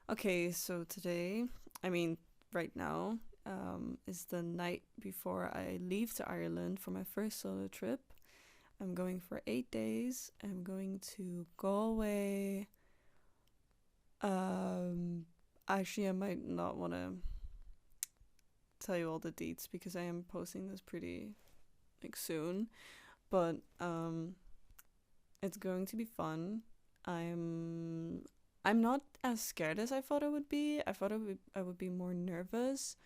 Okay, so today, I mean, right now, is the night before I leave to Ireland for my first solo trip. I'm going for 8 days. I'm going to Galway. Um, Actually, I might not want to tell you all the dates because I am posting this pretty like soon, but it's going to be fun. I'm I'm not as scared as I thought I would be. I would be more nervous.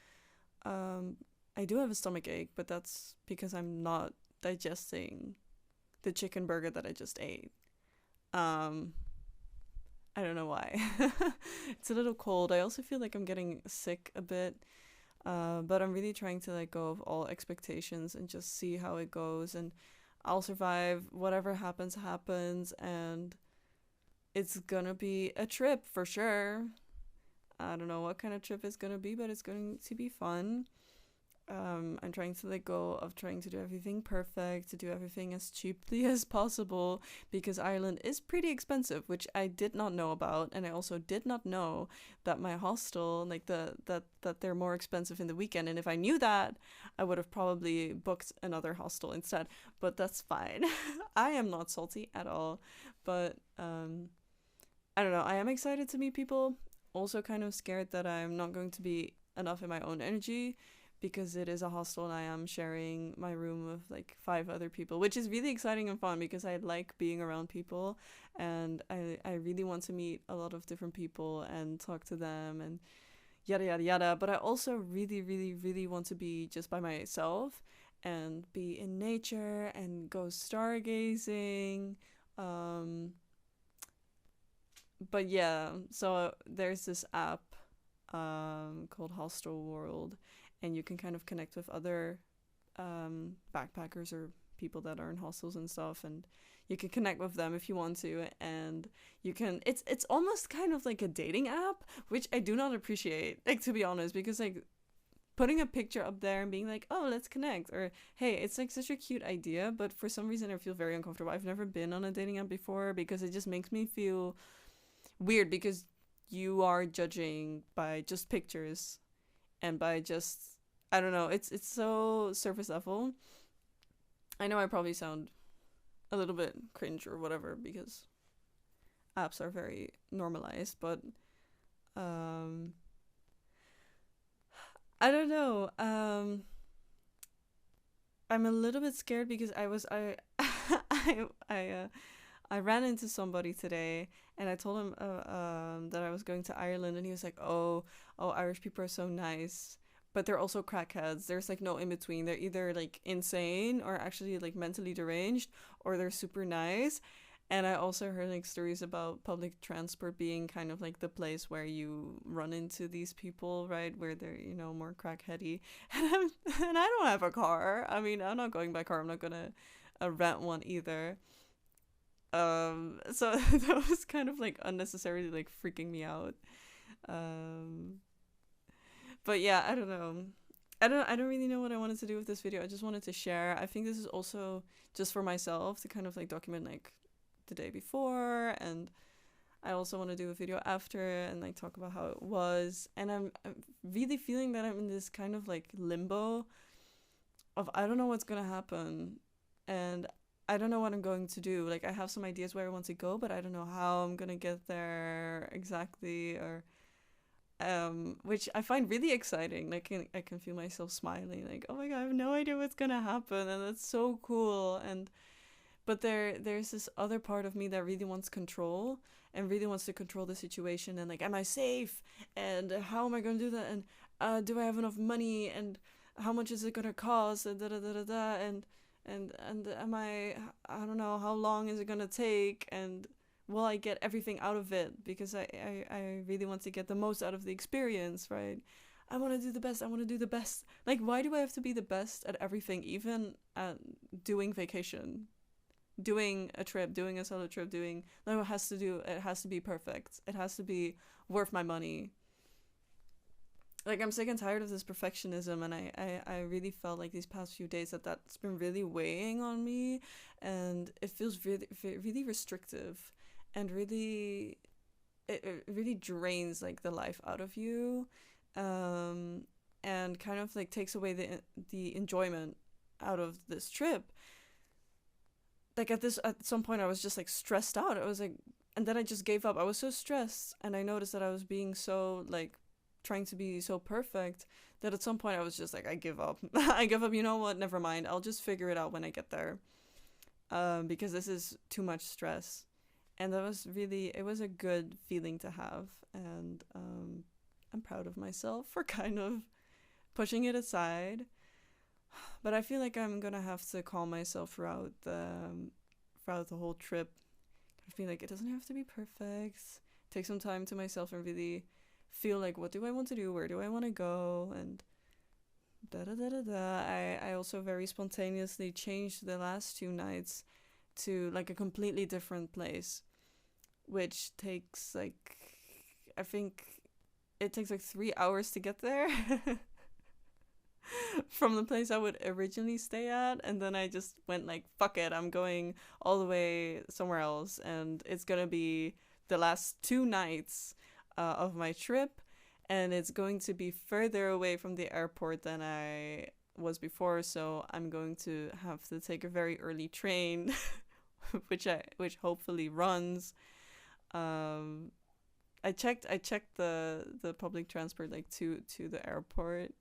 Um, I do have a stomach ache, but that's because I'm not digesting the chicken burger that I just ate. Um, I don't know why. It's a little cold. I also feel like I'm getting sick a bit. But I'm really trying to let go of all expectations and just see how it goes. And I'll survive. Whatever happens, happens. And it's gonna be a trip for sure. I don't know what kind of trip it's gonna be, but it's going to be fun. I'm trying to let go of trying to do everything perfect, to do everything as cheaply as possible, because Ireland is pretty expensive, which I did not know about, and I also did not know that my hostel, like that they're more expensive in the weekend. And if I knew that, I would have probably booked another hostel instead. But that's fine. I am not salty at all, but I don't know. I am excited to meet people. Also, kind of scared that I'm not going to be enough in my own energy because it is a hostel and I am sharing my room with like five other people, which is really exciting and fun because I like being around people and I really want to meet a lot of different people and talk to them and yada yada yada. But I also really, really, really want to be just by myself and be in nature and go stargazing. Um, but yeah, so there's this app called Hostel World, and you can kind of connect with other backpackers or people that are in hostels and stuff, and you can connect with them if you want to, and you can. It's almost kind of like a dating app, which I do not appreciate, like to be honest, because like putting a picture up there and being like, oh, let's connect, or hey, it's like such a cute idea, but for some reason I feel very uncomfortable. I've never been on a dating app before because it just makes me feel weird because you are judging by just pictures and by just I don't know, it's so surface level. I know I probably sound a little bit cringe or whatever because apps are very normalized, but um I don't know. I'm a little bit scared because I ran into somebody today and I told him that I was going to Ireland and he was like, "Oh, Irish people are so nice." But they're also crackheads. There's like no in between. They're either like insane or actually like mentally deranged or they're super nice. And I also heard like stories about public transport being kind of like the place where you run into these people, right? Where they're, more crackheady. And I don't have a car. I mean, I'm not going by car. I'm not gonna rent one either. So that was kind of like unnecessarily like freaking me out. Um, but yeah, I don't know. I don't really know what I wanted to do with this video. I just wanted to share. I think this is also just for myself to kind of like document like the day before, and I also want to do a video after and like talk about how it was. And I'm really feeling that I'm in this kind of like limbo of I don't know what's gonna happen, and I don't know what I'm going to do. Like I have some ideas where I want to go, but I don't know how I'm gonna get there exactly, or which I find really exciting. Like I can feel myself smiling, like oh my god, I have no idea what's gonna happen, and that's so cool. And but there's this other part of me that really wants control and really wants to control the situation and like am I safe and how am I going to do that and do I have enough money and how much is it going to cost and da da da da da and am I don't know how long is it going to take and will I get everything out of it because I really want to get the most out of the experience, right? I want to do the best. I want to do the best. Like, why do I have to be the best at everything, even at doing vacation? Doing a trip, doing a solo trip, doing no, it has to be perfect. It has to be worth my money. Like I'm sick and tired of this perfectionism, and I really felt like these past few days that's been really weighing on me, and it feels really really restrictive, and really it really drains like the life out of you, um, and kind of like takes away the enjoyment out of this trip. Like at some point I was just like stressed out. I was like, and then I just gave up. I was so stressed, and I noticed that I was being so like trying to be so perfect that at some point I was just like, I give up. I give up. You know what? Never mind. I'll just figure it out when I get there. Because this is too much stress. And that was really, it was a good feeling to have. And I'm proud of myself for kind of pushing it aside. But I feel like I'm gonna have to calm myself throughout the whole trip. I feel like it doesn't have to be perfect. Take some time to myself and really feel like, what do I want to do? Where do I want to go? And da da da da da. I also very spontaneously changed the last 2 nights to like a completely different place, which takes like, I think it takes like 3 hours to get there. From the place I would originally stay at, and then I just went like, fuck it, I'm going all the way somewhere else, and it's gonna be the last 2 nights of my trip, and it's going to be further away from the airport than I was before, so I'm going to have to take a very early train, which hopefully runs. um I checked the public transport like to the airport,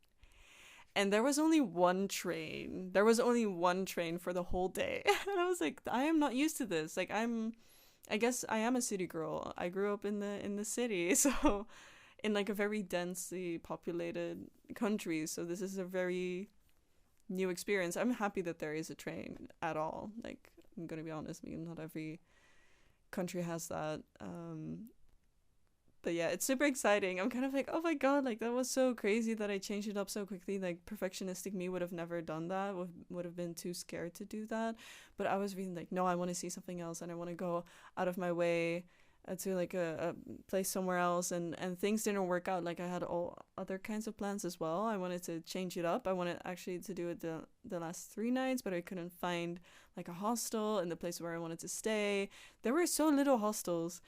and there was only one train. There was only one train for the whole day. And I was like, I am not used to this. Like I guess I am a city girl. I grew up in the city, so in like a very densely populated country. So this is a very new experience. I'm happy that there is a train at all. Like, I'm gonna be honest, I mean, not every country has that. But yeah, it's super exciting. I'm kind of like, oh my god, like that was so crazy that I changed it up so quickly. Like perfectionistic me would have never done that. Would have been too scared to do that. But I was really like, no, I want to see something else, and I want to go out of my way to like a place somewhere else. And things didn't work out. Like I had all other kinds of plans as well. I wanted to change it up. I wanted actually to do it the last 3 nights, but I couldn't find like a hostel in the place where I wanted to stay. There were so little hostels,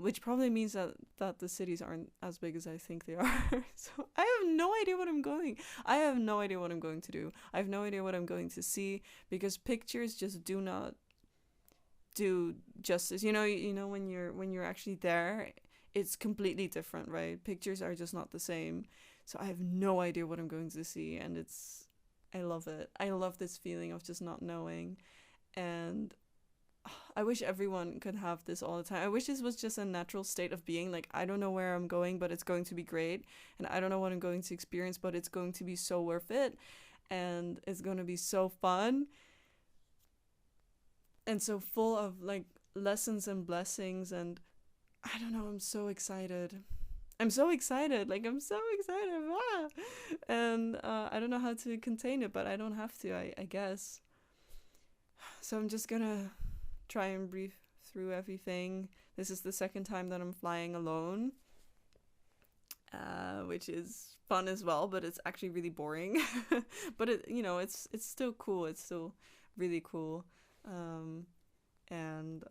which probably means that the cities aren't as big as I think they are. So I have no idea what I'm going. I have no idea what I'm going to do. I have no idea what I'm going to see, because pictures just do not do justice. You know when you're actually there, it's completely different, right? Pictures are just not the same. So I have no idea what I'm going to see, and I love it. I love this feeling of just not knowing, and I wish everyone could have this all the time. I wish this was just a natural state of being. Like, I don't know where I'm going, but it's going to be great. And I don't know what I'm going to experience, but it's going to be so worth it. And it's going to be so fun. And so full of, like, lessons and blessings. And I don't know, I'm so excited. I'm so excited. Like, I'm so excited. Ah! And I don't know how to contain it, but I don't have to, I guess. So I'm just gonna try and breathe through everything. This is the second time that I'm flying alone, which is fun as well, but it's actually really boring. But it's still cool. It's still really cool. And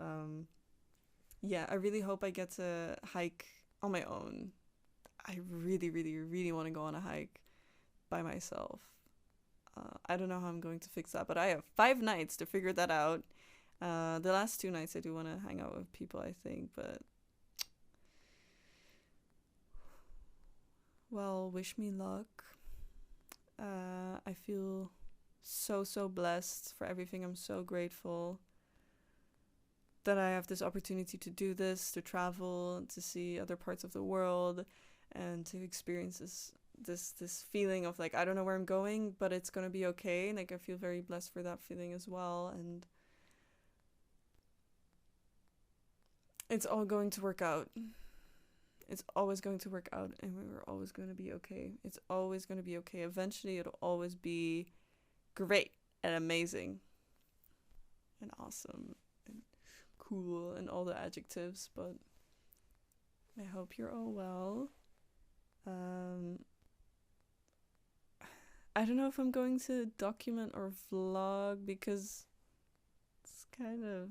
yeah, I really hope I get to hike on my own. I really, really, really want to go on a hike by myself. I don't know how I'm going to fix that, but I have 5 nights to figure that out. The last 2 nights I do want to hang out with people, I think, but well, wish me luck. I feel so blessed for everything. I'm so grateful that I have this opportunity to do this, to travel, to see other parts of the world, and to experience this feeling of like, I don't know where I'm going, but it's gonna be okay. Like, I feel very blessed for that feeling as well, and it's all going to work out. It's always going to work out, and we're always going to be okay. It's always going to be okay. Eventually, it'll always be great and amazing and awesome and cool and all the adjectives, but I hope you're all well. I don't know if I'm going to document or vlog, because it's kind of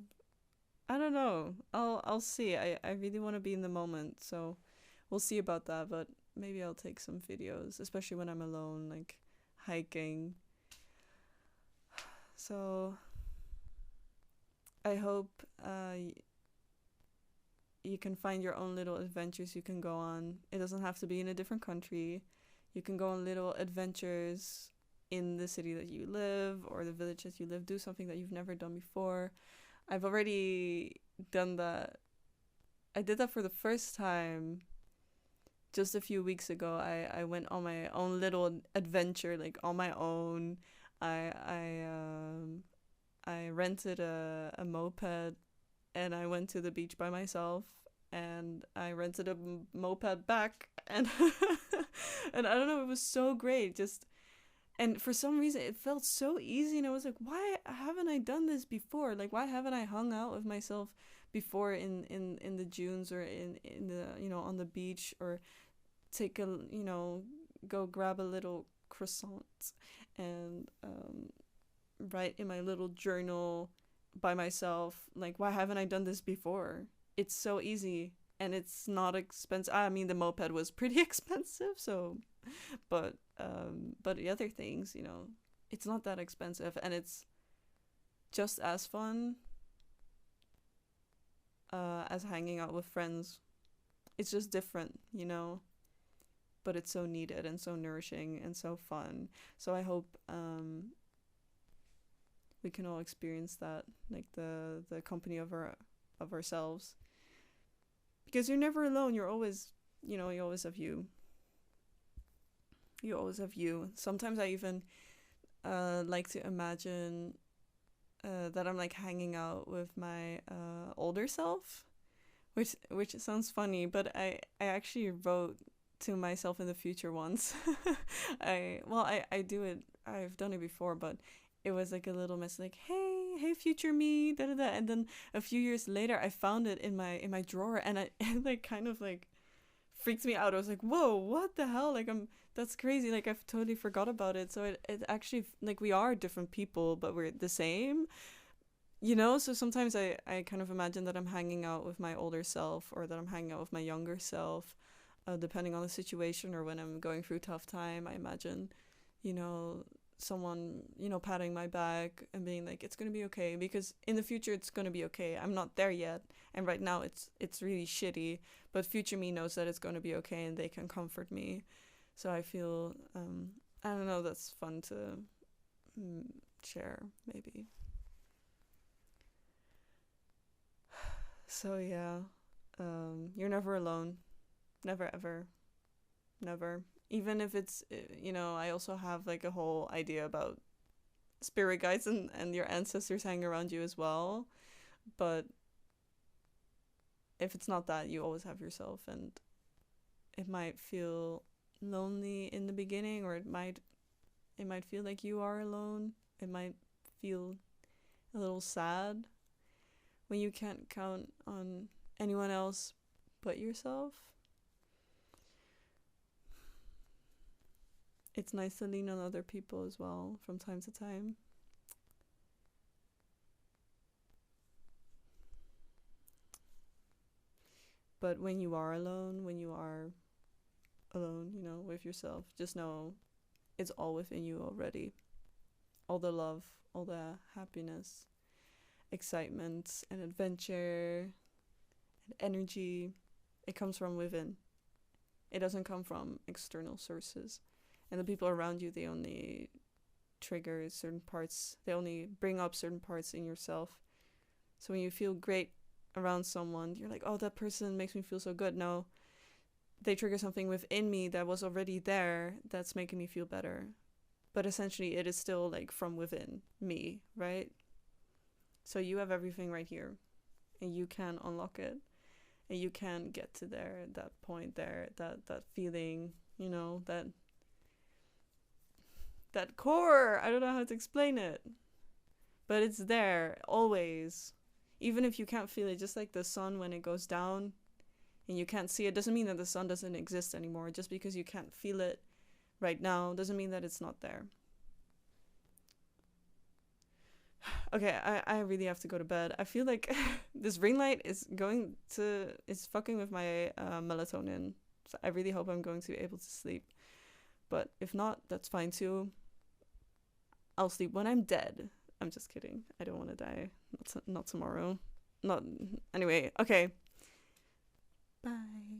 I don't know. I'll see. I really want to be in the moment, so we'll see about that. But maybe I'll take some videos, especially when I'm alone, like hiking. So I hope you can find your own little adventures you can go on. It doesn't have to be in a different country. You can go on little adventures in the city that you live or the village that you live. Do something that you've never done before. I've already done that. I did that for the first time just a few weeks ago. I went on my own little adventure, like on my own. I I um I rented a moped and I went to the beach by myself and I rented a moped back and and I don't know, it was so great. Just and for some reason it felt so easy and I was like, why haven't I done this before? Like why haven't I hung out with myself before in the dunes or in the on the beach or take a go grab a little croissant and write in my little journal by myself. Like why haven't I done this before? It's so easy and it's not expensive. I mean the moped was pretty expensive, so but the other things, it's not that expensive and it's just as fun as hanging out with friends. It's just different, but it's so needed and so nourishing and so fun. So I hope we can all experience that, like the company of ourselves, because you're never alone. You're always, you always have you. You always have you. Sometimes I even like to imagine that I'm like hanging out with my older self, which sounds funny, but I actually wrote to myself in the future once. I do it. I've done it before, but it was like a little message like, hey future me, da da da. And then a few years later, I found it in my drawer, and it like kind of like freaked me out. I was like, whoa, what the hell? Like that's crazy. Like I've totally forgot about it. So it actually, like, we are different people, but we're the same. So sometimes I kind of imagine that I'm hanging out with my older self or that I'm hanging out with my younger self, depending on the situation, or when I'm going through a tough time. I imagine, you know, someone, patting my back and being like, it's going to be okay, because in the future it's going to be okay. I'm not there yet. And right now it's really shitty, but future me knows that it's going to be okay and they can comfort me. So I feel, I don't know, that's fun to share, maybe. So yeah, you're never alone. Never ever. Never. Even if it's, I also have like a whole idea about spirit guides and your ancestors hang around you as well. But if it's not that, you always have yourself, and it might feel lonely in the beginning, or it might feel like you are alone. It might feel a little sad when you can't count on anyone else but yourself. It's nice to lean on other people as well from time to time. But when you are alone, with yourself, just know it's all within you already. All the love, all the happiness, excitement, and adventure, and energy, it comes from within. It doesn't come from external sources. And the people around you, they only trigger certain parts, they only bring up certain parts in yourself. So when you feel great around someone, you're like, oh, that person makes me feel so good. No, they trigger something within me that was already there that's making me feel better. But essentially, it is still like from within me, right? So you have everything right here, and you can unlock it, and you can get to that point there, that feeling, that core. I don't know how to explain it, but it's there always. Even if you can't feel it, just like the sun when it goes down and you can't see it, doesn't mean that the sun doesn't exist anymore. Just because you can't feel it right now doesn't mean that it's not there. Okay, I really have to go to bed. I feel like this ring light is fucking with my melatonin. So I really hope I'm going to be able to sleep. But if not, that's fine too. I'll sleep when I'm dead. I'm just kidding. I don't want to die. Not tomorrow. Not anyway. Okay. Bye.